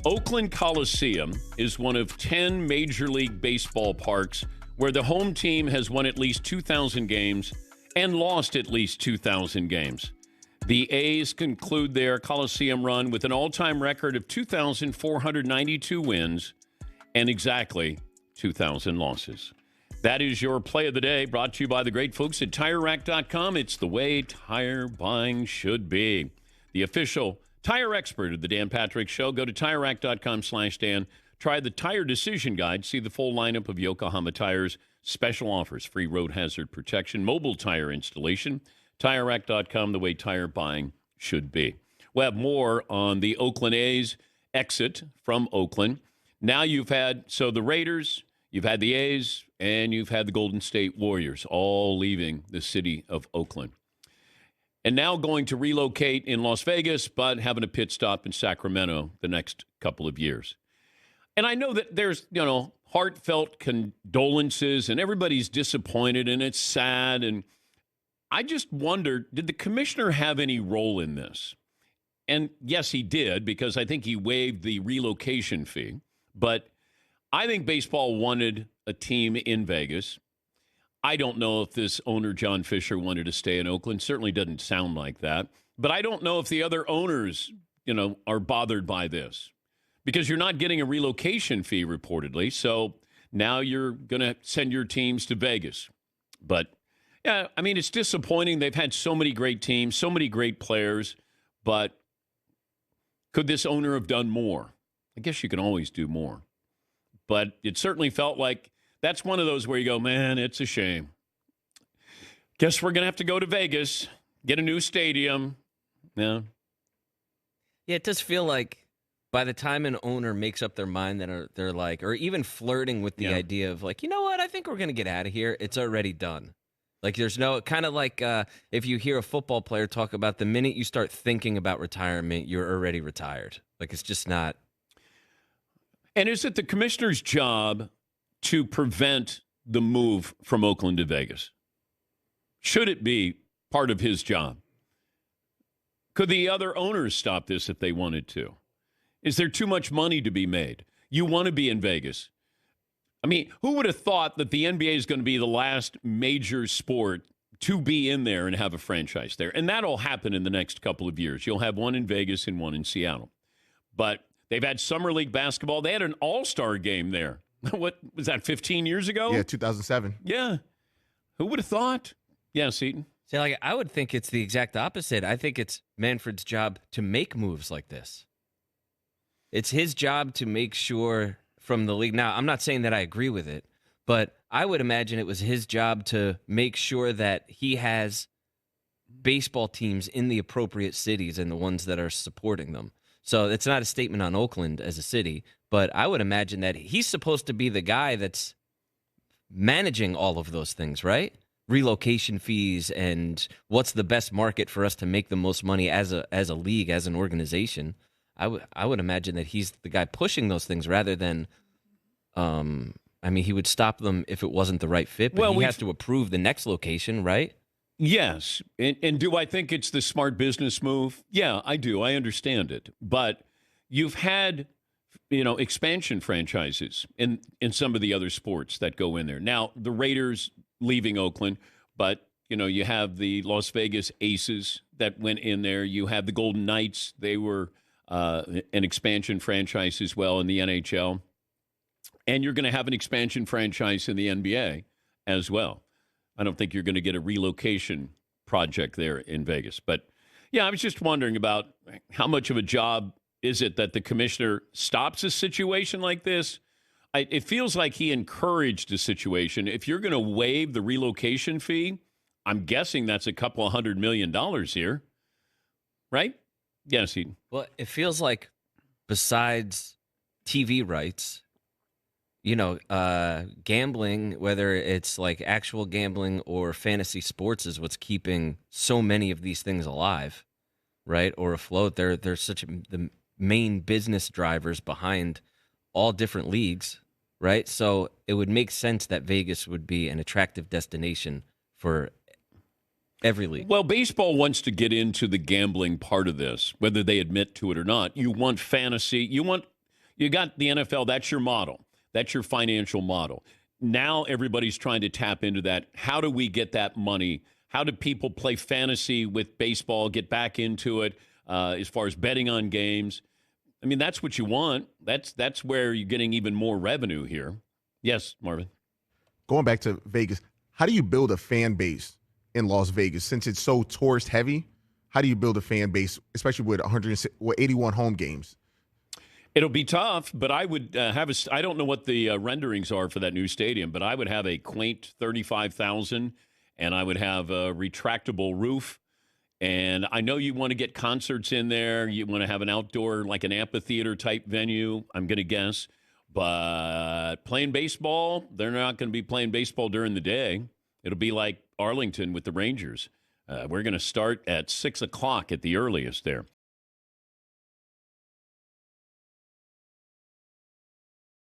Oakland Coliseum is one of 10 Major League Baseball parks where the home team has won at least 2,000 games and lost at least 2,000 games. The A's conclude their Coliseum run with an all-time record of 2,492 wins and exactly 2,000 losses. That is your play of the day, brought to you by the great folks at TireRack.com. It's the way tire buying should be. The official tire expert of the Dan Patrick Show. Go to TireRack.com/Dan. Try the Tire Decision Guide. See the full lineup of Yokohama tires. Special offers, free road hazard protection, mobile tire installation. TireRack.com, the way tire buying should be. We'll have more on the Oakland A's exit from Oakland. Now you've had, the Raiders, you've had the A's, and you've had the Golden State Warriors all leaving the city of Oakland. And now going to relocate in Las Vegas, but having a pit stop in Sacramento the next couple of years. And I know that there's, heartfelt condolences and everybody's disappointed and it's sad. And I just wondered, did the commissioner have any role in this? And yes, he did, because I think he waived the relocation fee. But I think baseball wanted a team in Vegas. I don't know if this owner, John Fisher, wanted to stay in Oakland. Certainly doesn't sound like that. But I don't know if the other owners, are bothered by this. Because you're not getting a relocation fee, reportedly. So now you're going to send your teams to Vegas. But, yeah, I mean, it's disappointing. They've had so many great teams, so many great players. But could this owner have done more? I guess you can always do more. But it certainly felt like that's one of those where you go, man, it's a shame. Guess we're going to have to go to Vegas, get a new stadium. Yeah. Yeah, it does feel like by the time an owner makes up their mind that they're like, or even flirting with the idea of like, you know what, I think we're going to get out of here, it's already done. Like there's no, kind of like if you hear a football player talk about the minute you start thinking about retirement, you're already retired. Like it's just not. And is it the commissioner's job to prevent the move from Oakland to Vegas? Should it be part of his job? Could the other owners stop this if they wanted to? Is there too much money to be made? You want to be in Vegas. I mean, who would have thought that the NBA is going to be the last major sport to be in there and have a franchise there? And that'll happen in the next couple of years. You'll have one in Vegas and one in Seattle. But they've had Summer League basketball. They had an all-star game there. What was that, 15 years ago? Yeah, 2007. Yeah. Who would have thought? Yeah, Seton. See, like I would think it's the exact opposite. I think it's Manfred's job to make moves like this. It's his job to make sure from the league. Now, I'm not saying that I agree with it, but I would imagine it was his job to make sure that he has baseball teams in the appropriate cities and the ones that are supporting them. So it's not a statement on Oakland as a city, but I would imagine that he's supposed to be the guy that's managing all of those things, right? Relocation fees and what's the best market for us to make the most money as a league, as an organization. I would imagine that he's the guy pushing those things rather than, he would stop them if it wasn't the right fit, but he has to approve the next location, right? Yes. And do I think it's the smart business move? Yeah, I do. I understand it. But you've had, expansion franchises in some of the other sports that go in there. Now, the Raiders leaving Oakland, but, you have the Las Vegas Aces that went in there. You have the Golden Knights. They were an expansion franchise as well in the NHL. And you're going to have an expansion franchise in the NBA as well. I don't think you're going to get a relocation project there in Vegas. But, yeah, I was just wondering about how much of a job is it that the commissioner stops a situation like this? It feels like he encouraged a situation. If you're going to waive the relocation fee, I'm guessing that's a couple of $100 million here, right? Yes, Eden. Well, it feels like besides TV rights, gambling, whether it's like actual gambling or fantasy sports, is what's keeping so many of these things alive, right? Or afloat. They're the main business drivers behind all different leagues, right? So it would make sense that Vegas would be an attractive destination for every league. Well, baseball wants to get into the gambling part of this, whether they admit to it or not. You want fantasy. You want You got the NFL. That's your model. That's your financial model. Now everybody's trying to tap into that. How do we get that money? How do people play fantasy with baseball, get back into it as far as betting on games? I mean, that's what you want. That's where you're getting even more revenue here. Yes, Marvin. Going back to Vegas, how do you build a fan base in Las Vegas since it's so tourist heavy? How do you build a fan base, especially with 81 home games? It'll be tough, but I would have I don't know what the renderings are for that new stadium, but I would have a quaint 35,000, and I would have a retractable roof. And I know you want to get concerts in there. You want to have an outdoor, like an amphitheater type venue, I'm going to guess. But playing baseball, they're not going to be playing baseball during the day. It'll be like Arlington with the Rangers. We're going to start at 6 o'clock at the earliest there.